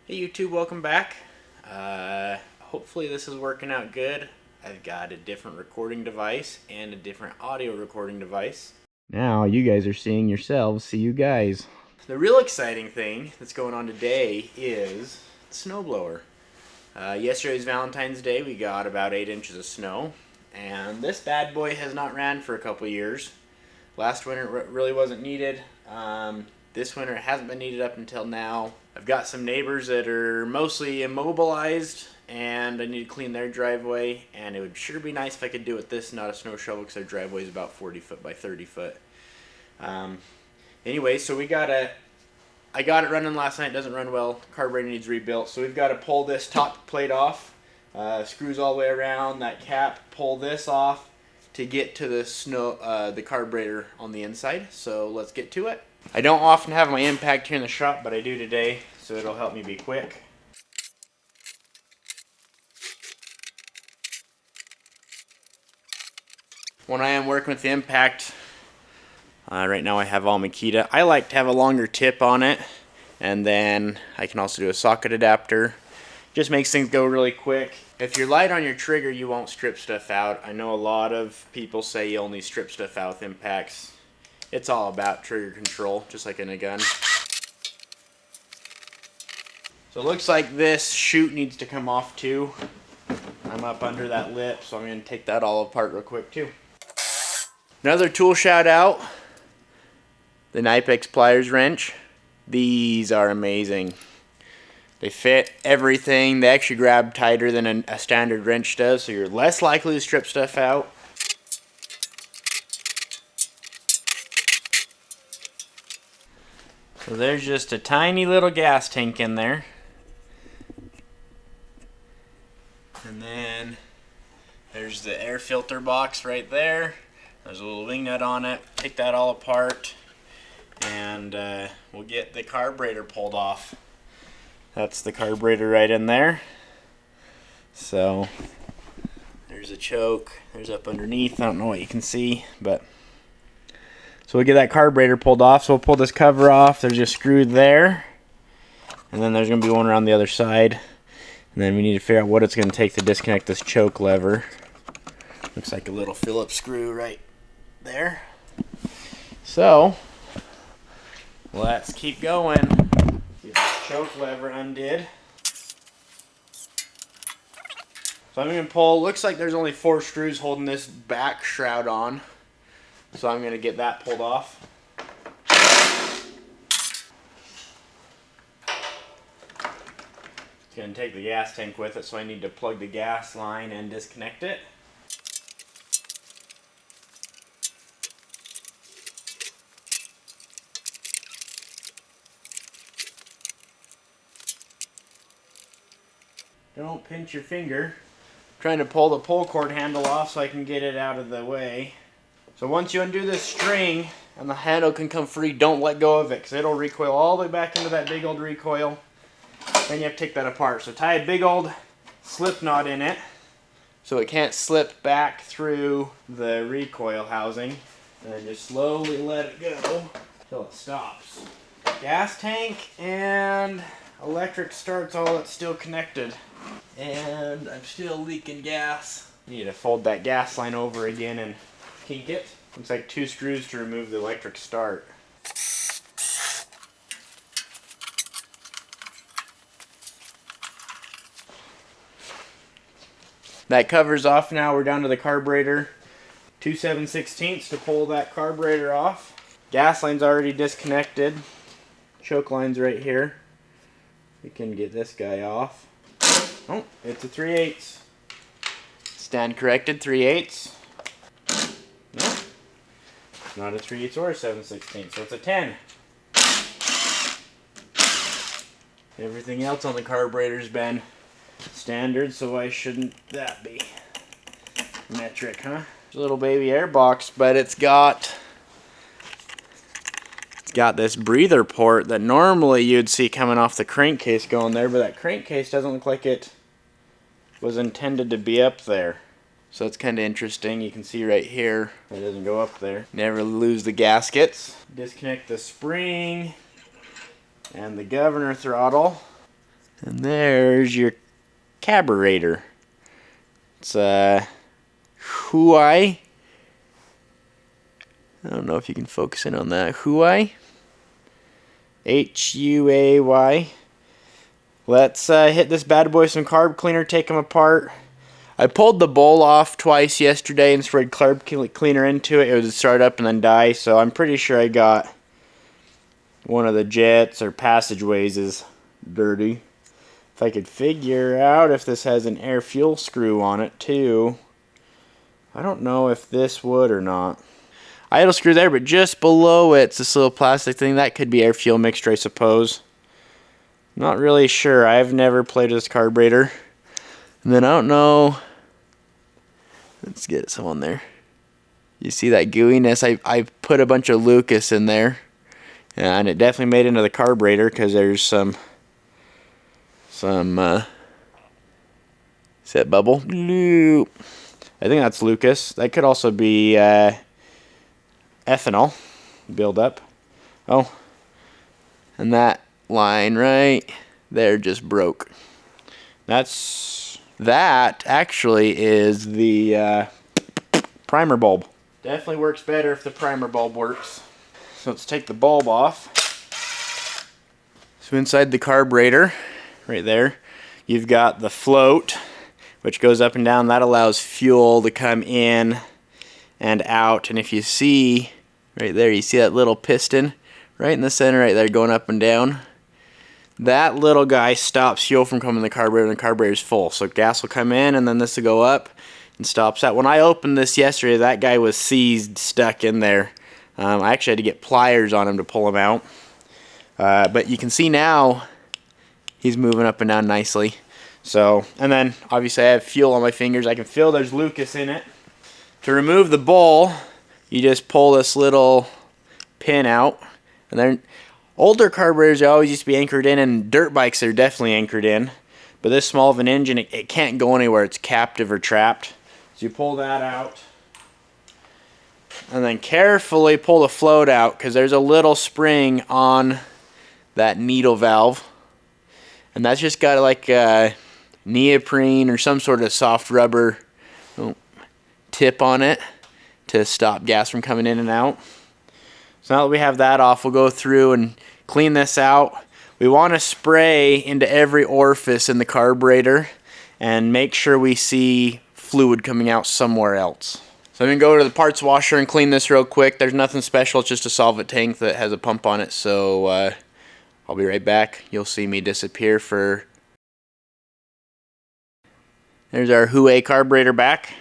Hey YouTube, welcome back. Hopefully this is working out good. I've got a different recording device and a different audio recording device. Now you guys are seeing yourselves, see you guys. The real exciting thing that's going on today is the snowblower. Yesterday's Valentine's Day, we got about 8 inches of snow, and this bad boy has not ran for a couple years. Last winter it really wasn't needed. This winter it hasn't been needed up until now. I've got some neighbors that are mostly immobilized and I need to clean their driveway, and it would sure be nice if I could do it with this, not a snow shovel, because their driveway is about 40 foot by 30 foot. Anyway, so I got it running last night. It doesn't run well. Carburetor needs rebuilt, so we've got to pull this top plate off, screws all the way around that cap, pull this off to get to the carburetor on the inside. So let's get to it. I don't often have my impact here in the shop, but I do today, so it'll help me be quick. When I am working with the impact, right now I have all Makita. I like to have a longer tip on it, and then I can also do a socket adapter. Just makes things go really quick. If you're light on your trigger, you won't strip stuff out. I know a lot of people say you only strip stuff out with impacts. It's all about trigger control, just like in a gun. So it looks like this chute needs to come off too. I'm up under that lip, so I'm going to take that all apart real quick too. Another tool shout out, the Knipex pliers wrench. These are amazing. They fit everything. They actually grab tighter than a standard wrench does, so you're less likely to strip stuff out. So there's just a tiny little gas tank in there. And then there's the air filter box right there. There's a little wing nut on it. Take that all apart, and we'll get the carburetor pulled off. That's the carburetor right in there. So there's a choke. There's up underneath. I don't know what you can see, but so we'll get that carburetor pulled off. So we'll pull this cover off. There's a screw there, and then there's going to be one around the other side. And then we need to figure out what it's going to take to disconnect this choke lever. Looks like a little Phillips screw right there. So let's keep going. Get this choke lever undid. So I'm going to pull. Looks like there's only 4 screws holding this back shroud on. So I'm going to get that pulled off. It's going to take the gas tank with it, so I need to plug the gas line and disconnect it. Don't pinch your finger. I'm trying to pull the pull cord handle off so I can get it out of the way. So once you undo this string and the handle can come free, don't let go of it, because it'll recoil all the way back into that big old recoil. Then you have to take that apart. So tie a big old slip knot in it so it can't slip back through the recoil housing. And then just slowly let it go until it stops. Gas tank and electric start's all that's still connected. And I'm still leaking gas. Need to fold that gas line over again and kink it. Looks like 2 screws to remove the electric start. That cover's off now. We're down to the carburetor. 2 7/16 to pull that carburetor off. Gas line's already disconnected. Choke line's right here. We can get this guy off. Oh, it's a 3/8. Stand corrected, 3/8. No, it's not a 3/8 or a 7/16, so it's a 10. Everything else on the carburetor's been standard, so why shouldn't that be metric, huh? It's a little baby air box, but it's got this breather port that normally you'd see coming off the crankcase going there, but that crankcase doesn't look like it was intended to be up there. So it's kind of interesting. You can see right here it doesn't go up there. Never lose the gaskets. Disconnect the spring and the governor throttle. And there's your carburetor. It's a Huai. I don't know if you can focus in on that. Huai. Huay. Let's hit this bad boy with some carb cleaner, take them apart. I pulled the bowl off twice yesterday and sprayed carb cleaner into it. It would start up and then die, so I'm pretty sure I got one of the jets or passageways is dirty. If I could figure out if this has an air fuel screw on it too. I don't know if this would or not. Idle screw there, but just below it's this little plastic thing. That could be air fuel mixture, I suppose. Not really sure. I've never played with this carburetor. And then I don't know. Let's get some on there. You see that gooiness? I put a bunch of Lucas in there. And it definitely made into the carburetor because there's some set bubble. Loop. I think that's Lucas. That could also be ethanol buildup. Oh, and that line right there just broke. That actually is the primer bulb. Definitely works better if the primer bulb works. So let's take the bulb off. So inside the carburetor, right there, you've got the float, which goes up and down. That allows fuel to come in and out. And if you see right there, you see that little piston right in the center right there going up and down? That little guy stops fuel from coming in the carburetor, and the carburetor's full. So gas will come in, and then this will go up and stops that. When I opened this yesterday, that guy was seized, stuck in there. I actually had to get pliers on him to pull him out. But you can see now he's moving up and down nicely. So, and then obviously I have fuel on my fingers. I can feel there's Lucas in it. To remove the bowl, you just pull this little pin out. And then older carburetors always used to be anchored in, and dirt bikes are definitely anchored in. But this small of an engine, it can't go anywhere. It's captive or trapped. So you pull that out. And then carefully pull the float out because there's a little spring on that needle valve. And that's just got like a neoprene or some sort of soft rubber tip on it to stop gas from coming in and out. So now that we have that off, we'll go through and clean this out. We want to spray into every orifice in the carburetor and make sure we see fluid coming out somewhere else. So I'm going to go to the parts washer and clean this real quick. There's nothing special, it's just a solvent tank that has a pump on it. So I'll be right back. You'll see me disappear for... There's our Huay carburetor back.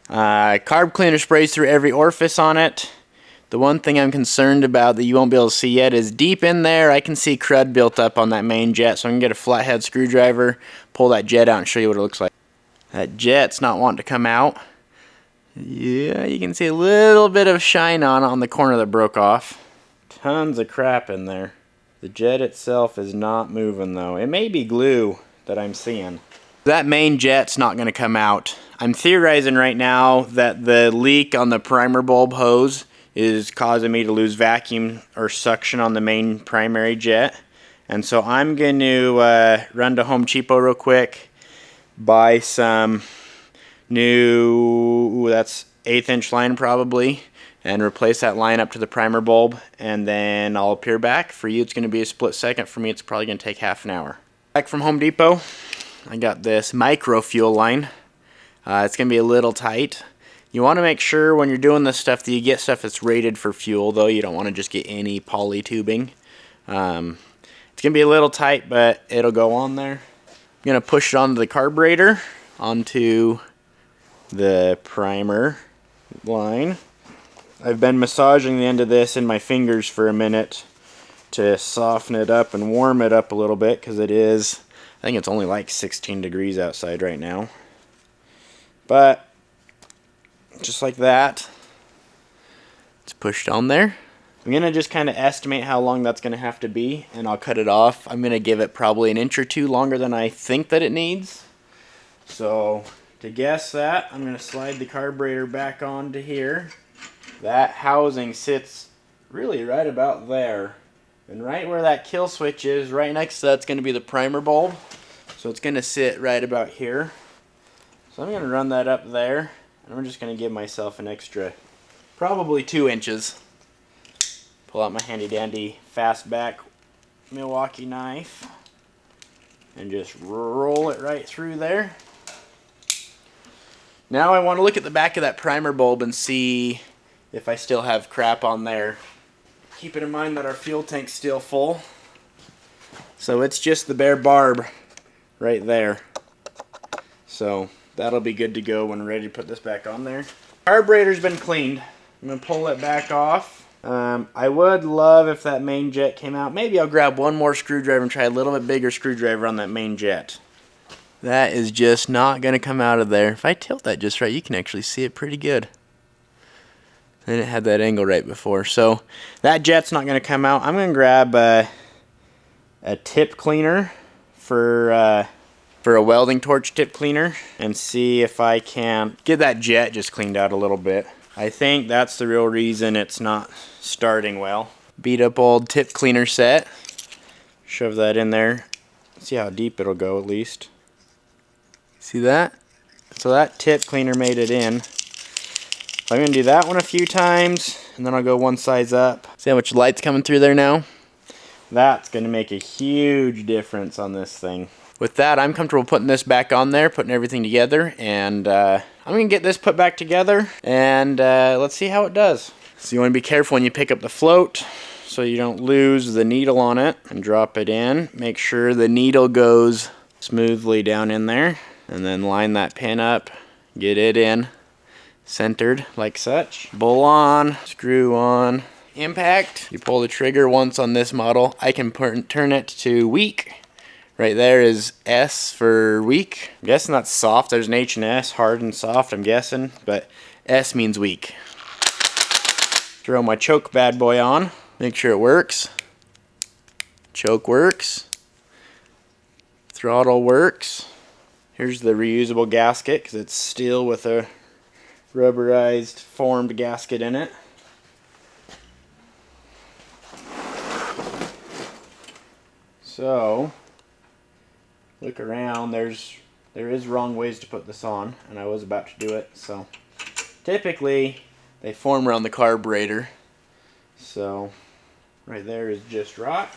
Carb cleaner sprays through every orifice on it. The one thing I'm concerned about that you won't be able to see yet is deep in there I can see crud built up on that main jet. So I'm going to get a flathead screwdriver, pull that jet out and show you what it looks like. That jet's not wanting to come out. Yeah, you can see a little bit of shine on the corner that broke off. Tons of crap in there. The jet itself is not moving though. It may be glue that I'm seeing. That main jet's not going to come out. I'm theorizing right now that the leak on the primer bulb hose is causing me to lose vacuum or suction on the main primary jet. And so I'm going to run to Home Depot real quick, buy some new, that's 1/8 inch line probably, and replace that line up to the primer bulb, and then I'll appear back. For you it's going to be a split second. For me it's probably going to take half an hour. Back from Home Depot, I got this micro fuel line. It's going to be a little tight. You want to make sure when you're doing this stuff that you get stuff that's rated for fuel, though. You don't want to just get any poly tubing. It's going to be a little tight, but it'll go on there. I'm going to push it onto the carburetor, onto the primer line. I've been massaging the end of this in my fingers for a minute to soften it up and warm it up a little bit because it is, I think it's only like 16 degrees outside right now. But just like that, it's pushed on there. I'm going to just kind of estimate how long that's going to have to be, and I'll cut it off. I'm going to give it probably 1 inch or 2 longer than I think that it needs. So to guess that, I'm going to slide the carburetor back onto here. That housing sits really right about there. And right where that kill switch is, right next to that's going to be the primer bulb. So it's going to sit right about here. So I'm going to run that up there, and I'm just going to give myself an extra, probably 2 inches. Pull out my handy dandy fastback Milwaukee knife and just roll it right through there. Now I want to look at the back of that primer bulb and see if I still have crap on there. Keeping in mind that our fuel tank's still full. So it's just the bare barb right there. So that'll be good to go when we're ready to put this back on there. Carburetor's been cleaned. I'm going to pull it back off. I would love if that main jet came out. Maybe I'll grab one more screwdriver and try a little bit bigger screwdriver on that main jet. That is just not going to come out of there. If I tilt that just right, you can actually see it pretty good. I didn't have that angle right before. So that jet's not going to come out. I'm going to grab a tip cleaner for a welding torch tip cleaner and see if I can get that jet just cleaned out a little bit. I think that's the real reason it's not starting well. Beat up old tip cleaner set. Shove that in there. See how deep it'll go at least. See that? So that tip cleaner made it in. So I'm going to do that one a few times, and then I'll go one size up. See how much light's coming through there now? That's going to make a huge difference on this thing. With that, I'm comfortable putting this back on there, putting everything together, and I'm going to get this put back together, and let's see how it does. So you want to be careful when you pick up the float so you don't lose the needle on it, and drop it in. Make sure the needle goes smoothly down in there, and then line that pin up, get it in, centered like such. Bull on, screw on, impact. You pull the trigger once on this model. I can turn it to weak. Right there is S for weak. I'm guessing that's soft. There's an H and S, hard and soft, I'm guessing, but S means weak. Throw my choke bad boy on. Make sure it works. Choke works. Throttle works. Here's the reusable gasket because it's steel with a rubberized formed gasket in it. So look around, there is wrong ways to put this on, and I was about to do it. So typically they form around the carburetor. So right there is just right.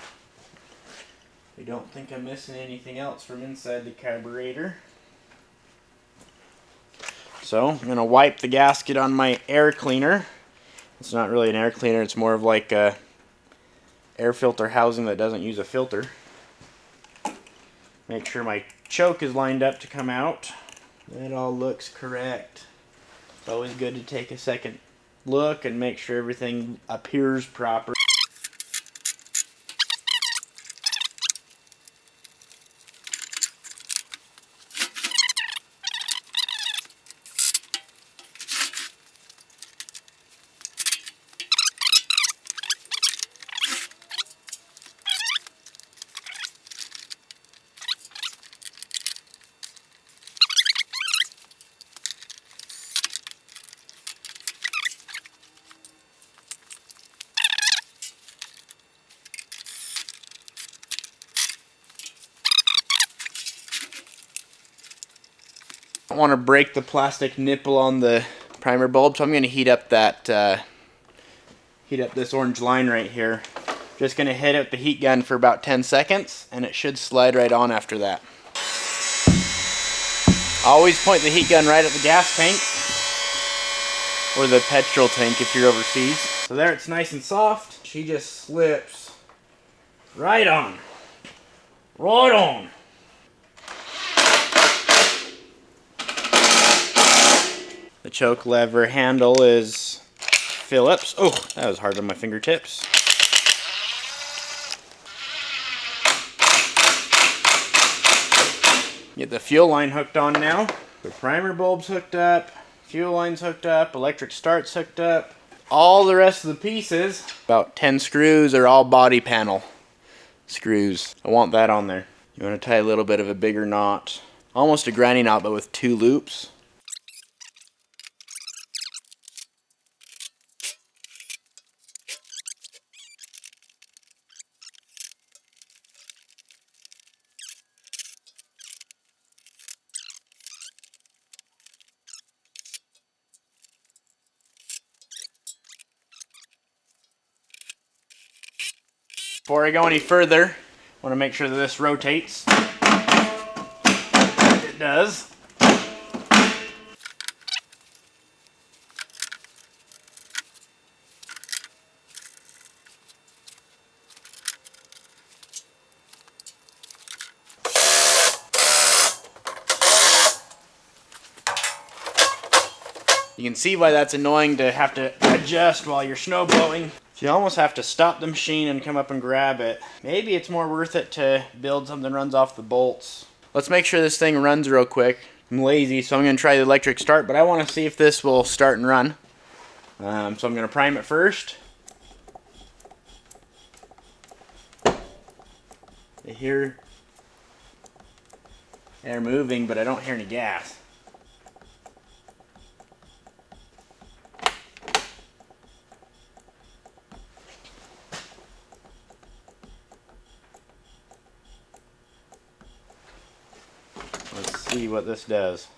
I don't think I'm missing anything else from inside the carburetor. So I'm going to wipe the gasket on my air cleaner. It's not really an air cleaner, it's more of like a air filter housing that doesn't use a filter. Make sure my choke is lined up to come out. That all looks correct. It's always good to take a second look and make sure everything appears proper. I don't want to break the plastic nipple on the primer bulb, so I'm going to heat up this orange line right here. Just going to hit it with the heat gun for about 10 seconds, and it should slide right on after that. Always point the heat gun right at the gas tank, or the petrol tank if you're overseas. So there, it's nice and soft. She just slips right on. Right on. The choke lever handle is Phillips. Oh, that was hard on my fingertips. Get the fuel line hooked on now. The primer bulb's hooked up, fuel line's hooked up, electric start's hooked up. All the rest of the pieces, about 10 screws, are all body panel screws. I want that on there. You want to tie a little bit of a bigger knot. Almost a granny knot, but with 2 loops. Before I go any further, I want to make sure that this rotates. It does. You can see why that's annoying to have to adjust while you're snow blowing. You almost have to stop the machine and come up and grab it. Maybe it's more worth it to build something that runs off the bolts. Let's make sure this thing runs real quick. I'm lazy, so I'm going to try the electric start, but I want to see if this will start and run. So I'm going to prime it first. I hear air moving, but I don't hear any gas. Let's see what this does.